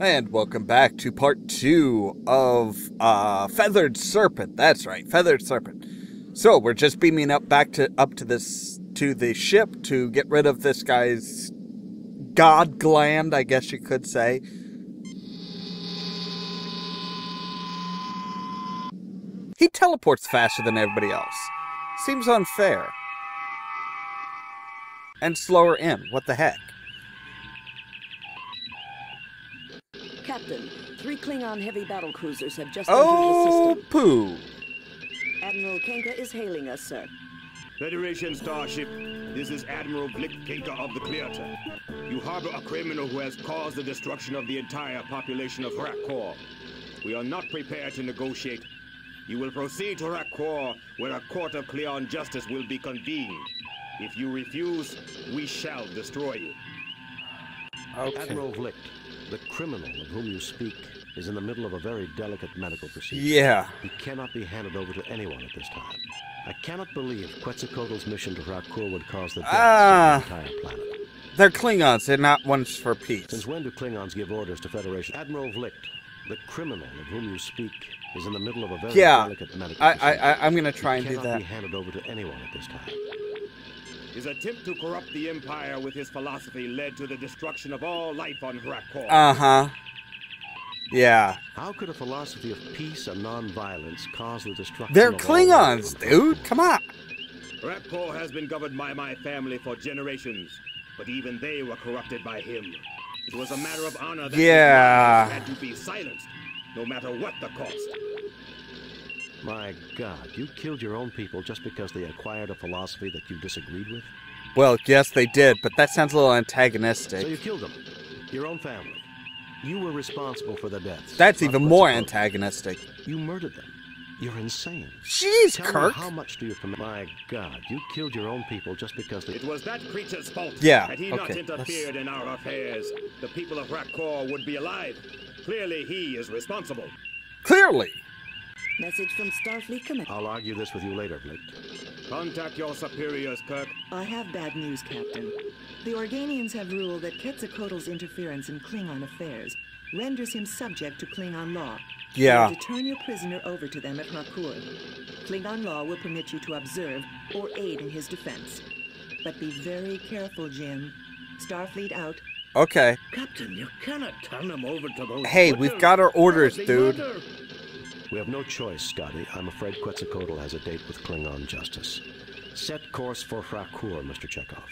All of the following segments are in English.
And welcome back to part 2 of Feathered Serpent. That's right, Feathered Serpent. So we're just beaming up to the ship to get rid of this guy's god gland, I guess you could say. He teleports faster than everybody else. Seems unfair. And slower in. What the heck? Captain, 3 Klingon heavy battle cruisers have just entered the system. Pooh. Admiral Kenka is hailing us, sir. Federation starship, this is Admiral Blick Kenka of the Clearter. You harbor a criminal who has caused the destruction of the entire population of Rakor. We are not prepared to negotiate. You will proceed to Rakor, where a court of Klingon justice will be convened. If you refuse, we shall destroy you. Okay. Admiral Blick, the criminal of whom you speak is in the middle of a very delicate medical procedure. Yeah. He cannot be handed over to anyone at this time. I cannot believe Quetzalcoatl's mission to Rakor would cause the death of the entire planet. They're Klingons, they're not ones for peace. Since when do Klingons give orders to Federation? Admiral Blick, the criminal of whom you speak is in the middle of a very delicate medical procedure. I'm gonna try and do He that. cannot be handed over to anyone at this time. His attempt to corrupt the Empire with his philosophy led to the destruction of all life on Rakor. Uh-huh. Yeah. How could a philosophy of peace and non-violence cause the destruction They're of Klingons, dude! Come on! Rakor has been governed by my family for generations, but even they were corrupted by him. It was a matter of honor that had to be silenced, no matter what the cost. My God, you killed your own people just because they acquired a philosophy that you disagreed with? Well, yes, they did, but that sounds a little antagonistic. So you killed them, your own family. You were responsible for their deaths. That's even more antagonistic. You murdered them. You're insane. Jeez, Tell Kirk. Me how much do you permit? My God, you killed your own people just because they... It was that creature's fault. Yeah, Had he not interfered in our affairs, the people of Rakor would be alive. Clearly, he is responsible. Clearly. Message from Starfleet Command. I'll argue this with you later, Blick. Contact your superiors, Kirk. I have bad news, Captain. The Organians have ruled that Quetzalcoatl's interference in Klingon affairs renders him subject to Klingon law. Yeah. To turn your prisoner over to them at Rakor. Klingon law will permit you to observe or aid in his defense. But be very careful, Jim. Starfleet out. Okay. Captain, you cannot turn him over to those... Hey, we've got our orders, dude. We have no choice, Scotty. I'm afraid Quetzalcoatl has a date with Klingon justice. Set course for Rakor, Mr. Chekhov.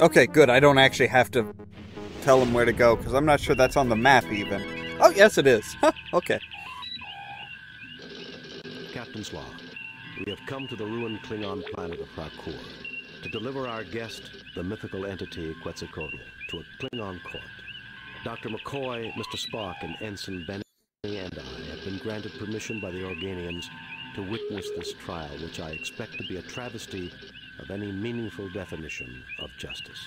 Okay, good. I don't actually have to tell him where to go, because I'm not sure that's on the map, even. Oh, yes, it is. Okay. Captain's Law. We have come to the ruined Klingon planet of Rakor to deliver our guest, the mythical entity Quetzalcoatl, to a Klingon court. Dr. McCoy, Mr. Spock, and Ensign Benny and I have been granted permission by the Organians to witness this trial, which I expect to be a travesty of any meaningful definition of justice.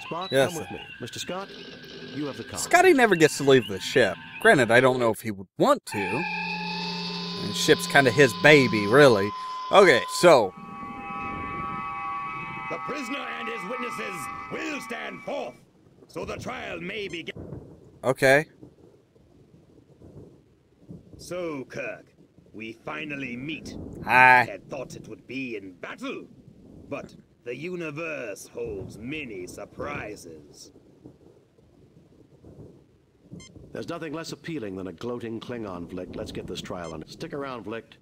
Spock, yes, come with me. Mr. Scott, you have the car. Scotty never gets to leave the ship. Granted, I don't know if he would want to. The ship's kind of his baby, really. Okay, so... The prisoner and his witnesses will stand forth, so the trial may begin. Okay. So, Kirk, we finally meet. Hi. I had thought it would be in battle, but the universe holds many surprises. There's nothing less appealing than a gloating Klingon, Blick. Let's get this trial on. Stick around, Blick.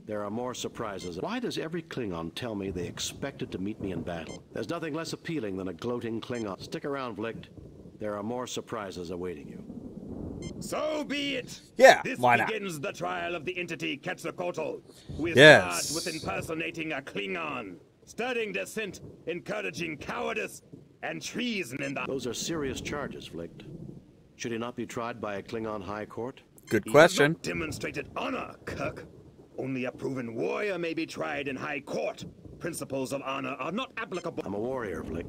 There are more surprises. Why does every Klingon tell me they expected to meet me in battle? There's nothing less appealing than a gloating Klingon. Stick around, Blick. There are more surprises awaiting you. So be it. Yeah, this why not? begins the trial of the entity Quetzalcoatl, who is Yes. charged with impersonating a Klingon, stirring dissent, encouraging cowardice, and treason in the... Those are serious charges, Blick. Should he not be tried by a Klingon high court? Good He question. has not demonstrated honor, Kirk. Only a proven warrior may be tried in high court. Principles of honor are not applicable. I'm a warrior, Blick.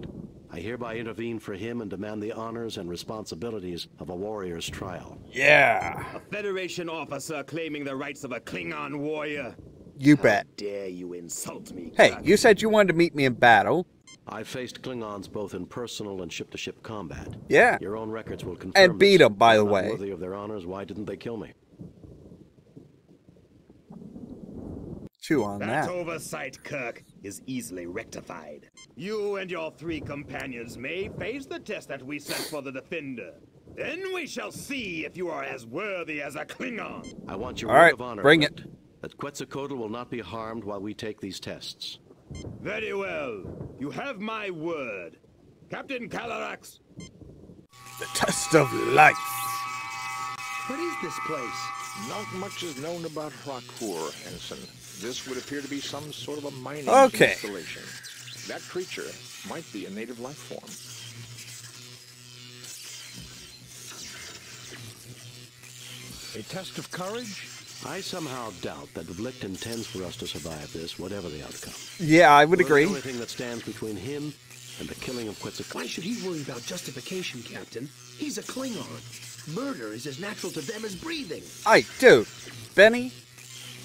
I hereby intervene for him and demand the honors and responsibilities of a warrior's trial. Yeah. A Federation officer claiming the rights of a Klingon warrior. You bet. How dare you insult me, Hey, Kirk? you said you wanted to meet me in battle. I faced Klingons both in personal and ship-to-ship combat. Yeah. Your own records will confirm And beat this. them, by the Not way. worthy of their honors, why didn't they kill me? Chew on That that. oversight, Kirk, is easily rectified. You and your 3 companions may face the test that we set for the Defender. Then we shall see if you are as worthy as a Klingon. I want your All word right, of honor, bring Flint, that Quetzalcoatl will not be harmed while we take these tests. Very well. You have my word. Captain Calarax. The test of life. What is this place? Not much is known about Hrakur, Ensign. This would appear to be some sort of a mining Okay. installation. That creature might be a native life form. A test of courage? I somehow doubt that Vlicht intends for us to survive this, whatever the outcome. Yeah, I would We're agree. the only thing that stands between him and the killing of Quetzalcoatl. Why should he worry about justification, Captain? He's a Klingon. Murder is as natural to them as breathing. Dude, Benny.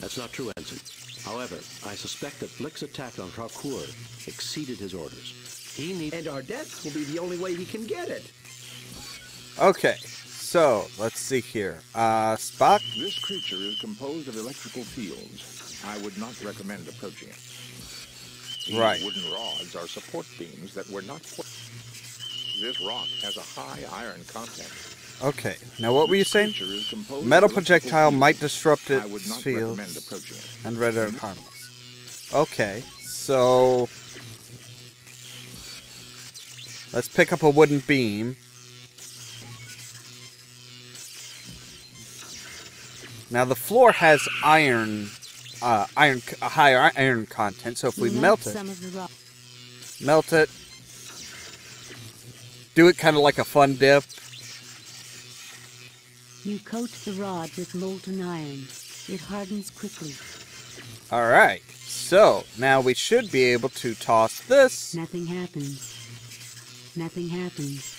That's not true, Ensign. However, I suspect that Vlicht's attack on Hrakur exceeded his orders. He needs... And our deaths will be the only way he can get it. Okay, so let's see here. Spock. This creature is composed of electrical fields. I would not recommend approaching it. These Right. wooden rods are support beams that were not... This rock has a high iron content. Okay, now what were you saying? Creature is composed of Metal electrical projectile fields. might disrupt I its would not recommend fields approaching it. and render it harmless. Okay, so let's pick up a wooden beam. Now the floor has iron, a higher iron content. So if we melt it, Some of the rock. melt it, do it kind of like a fun dip. You coat the rod with molten iron. It hardens quickly. All right. So now we should be able to toss this. Nothing happens. Nothing happens.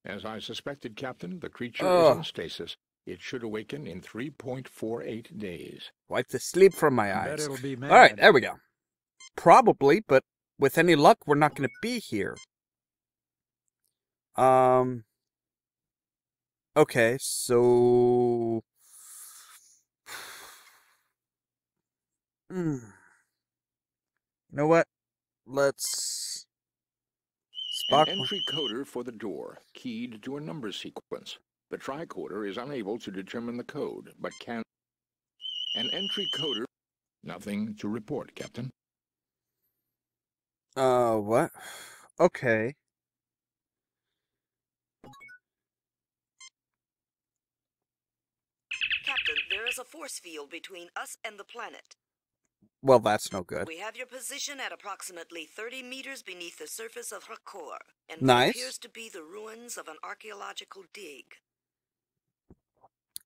As I suspected, Captain, the creature is in stasis. It should awaken in 3.48 days. Wipe the sleep from my Bet eyes. it'll be mad. All right, there we go. Probably, but with any luck, we're not going to be here. Okay, so... You know what? Let's... An Spock... entry coder for the door, keyed to a number sequence. The tricorder is unable to determine the code, but can... An entry coder... Nothing to report, Captain. What? Okay. Captain, there is a force field between us and the planet. Well, that's no good. We have your position at approximately 30 meters beneath the surface of Hrakur, and Nice. what appears to be the ruins of an archaeological dig.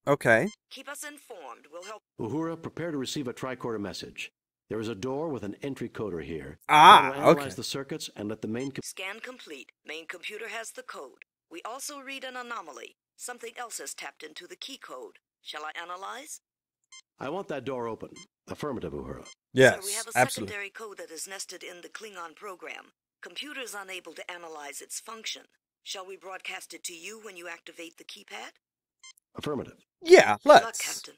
Okay. Keep us informed. We'll help. Uhura, prepare to receive a tricorder message. There is a door with an entry coder here. Ah, Try to analyze okay. the circuits and let the main... Scan complete. Main computer has the code. We also read an anomaly. Something else has tapped into the key code. Shall I analyze? I want that door open. Affirmative, Uhura. Yes, Sir, we have a absolutely. secondary code that is nested in the Klingon program. Computer is unable to analyze its function. Shall we broadcast it to you when you activate the keypad? Affirmative. Yeah, Good luck, let's. Captain.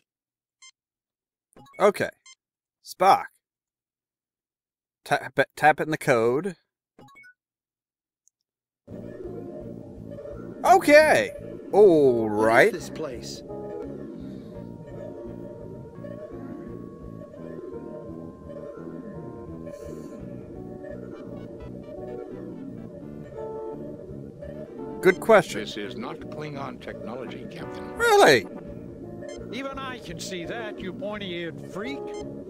Okay. Spock. Tap in the code. Okay. All right. What is this place? Good question. This is not Klingon technology, Captain. Really? Even I can see that, you pointy-eared freak.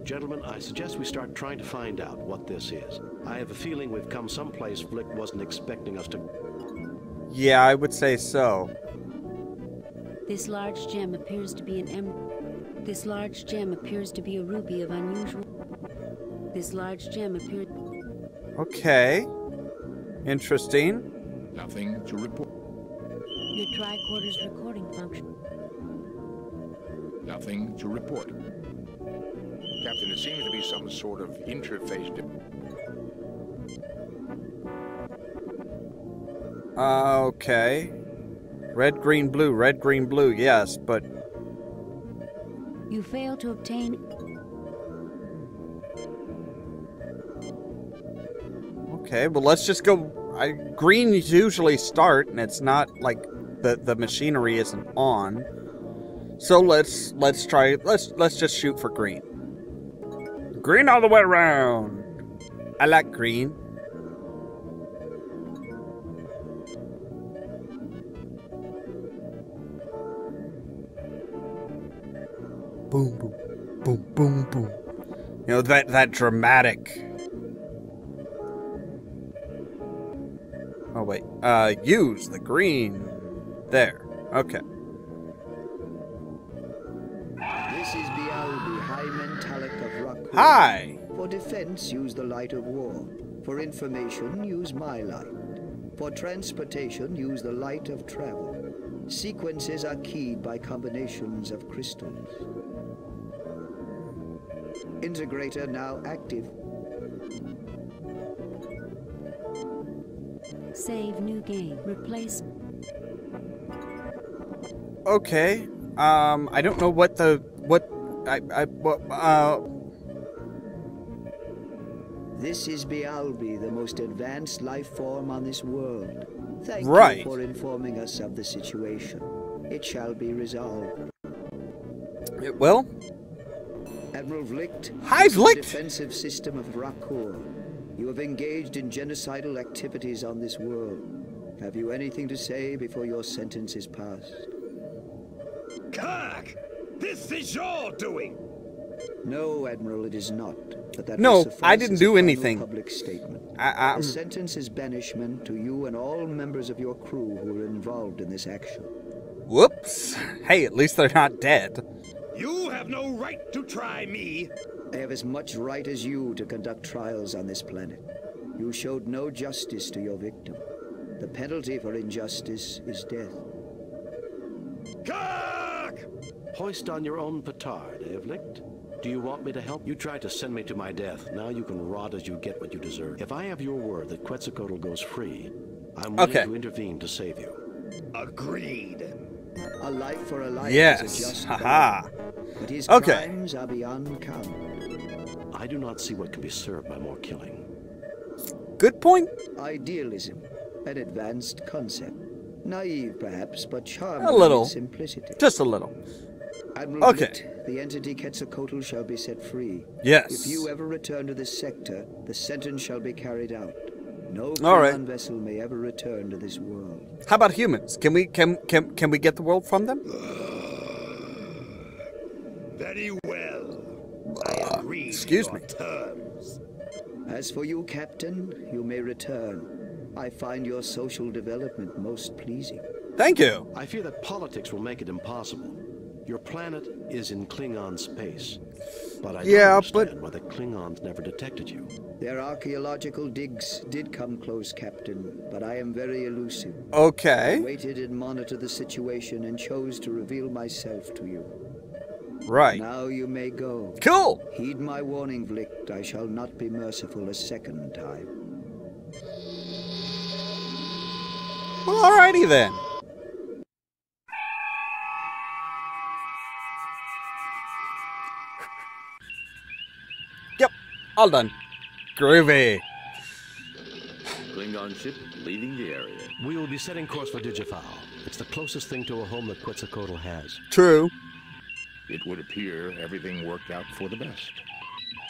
Gentlemen, I suggest we start trying to find out what this is. I have a feeling we've come someplace Vlicht wasn't expecting us to... Yeah, I would say so. This large gem appears to be an This large gem appears to be a ruby of unusual... This large gem appeared... Okay. Interesting. Nothing to report. Your tricorder's recording function. Nothing to report. Captain, it seems to be some sort of interface. Okay. Red, green, blue, yes, but... You fail to obtain... Okay, well, let's just go... Greens usually start, and it's not like the machinery isn't on. So let's just shoot for green. Green all the way around. I like green. Boom, boom, boom, boom, boom. You know, that dramatic. Oh, wait. Use the green. There. Okay. This is Bialbi, High Mentalic of Rakul. Hi! For defense, use the light of war. For information, use my light. For transportation, use the light of travel. Sequences are keyed by combinations of crystals. Integrator now active. Save new game. Replace... Okay. I don't know what the... This is Bialbi, the most advanced life form on this world. Thank Right. you for informing us of the situation. It shall be resolved. It will? Admiral Vlicht, Hi, this is the Vlicht! defensive system of Rakul. You have engaged in genocidal activities on this world. Have you anything to say before your sentence is passed? Kirk! This is your doing! No, Admiral, it is not. But that No, will suffice I didn't as a do final anything. Public statement. I'm- The sentence is banishment to you and all members of your crew who were involved in this action. Whoops. Hey, at least they're not dead. You have no right to try me! I have as much right as you to conduct trials on this planet. You showed no justice to your victim. The penalty for injustice is death. Kirk! Hoist on your own petard, eh, Vlicht? Do you want me to help? You tried to send me to my death. Now you can rot as you get what you deserve. If I have your word that Quetzalcoatl goes free, I'm willing Okay. to intervene to save you. Agreed. A life for a life Yes. is a just Haha. God, but his Okay. crimes are beyond count. I do not see what can be served by more killing. Good point. Idealism, an advanced concept. Naive, perhaps, but charming A little. in its simplicity. Just a little. Admiral Okay. Vlicht, the entity Quetzalcoatl shall be set free. Yes. If you ever return to this sector, the sentence shall be carried out. No All right. Klingon vessel may ever return to this world. How about humans? Can we get the world from them? Very well. I agree excuse to your me. terms. As for you, Captain, you may return. I find your social development most pleasing. Thank you. I fear that politics will make it impossible. Your planet is in Klingon space. But I Yeah, don't but- understand why the Klingons never detected you. Their archaeological digs did come close, Captain, but I am very elusive. I Okay. waited and monitored the situation and chose to reveal myself to you. Right. Now you may go. Cool. Heed my warning, Vlicht. I shall not be merciful a second time. Well, alrighty then. Yep. All done. Groovy. Klingon ship leaving the area. We will be setting course for Digifal. It's the closest thing to a home that Quetzalcoatl has. True. It would appear everything worked out for the best.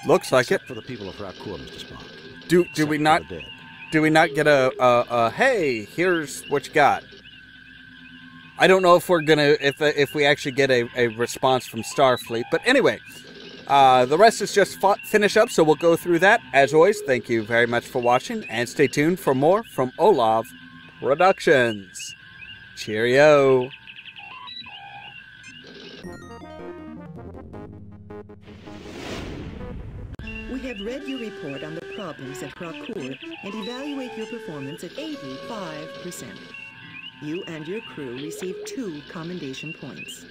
Looks like it. Except for the people of Rakul, Mr. Spock. Do Except we for not the dead. do we not get a hey, here's what you got? I don't know if we're gonna if we actually get a response from Starfleet, but anyway, the rest is just finish up, so we'll go through that. As always, thank you very much for watching, and stay tuned for more from Ollamh Productions. Cheerio. We have read your report on the problems at Krakoor and evaluate your performance at 85%. You and your crew received 2 commendation points.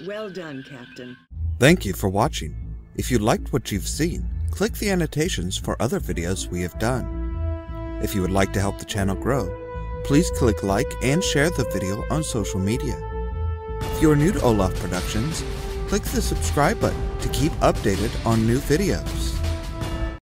Well done, Captain. Thank you for watching. If you liked what you've seen, click the annotations for other videos we have done. If you would like to help the channel grow, please click like and share the video on social media. If you are new to Ollamh Productions, click the subscribe button to keep updated on new videos.